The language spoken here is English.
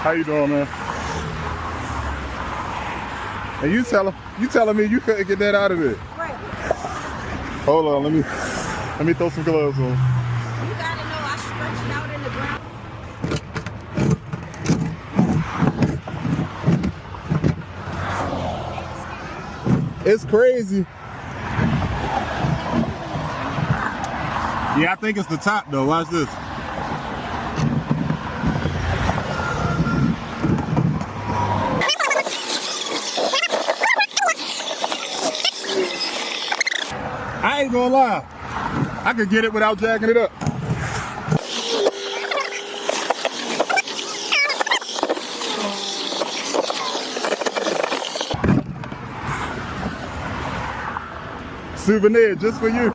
How you doing, man? And you telling me you couldn't get that out of it? Right. Hold on, let me throw some gloves on. You gotta know I stretch it out in the ground. It's crazy. Yeah, I think it's the top though. Watch this. I ain't gonna lie. I could get it without jacking it up. Souvenir just for you.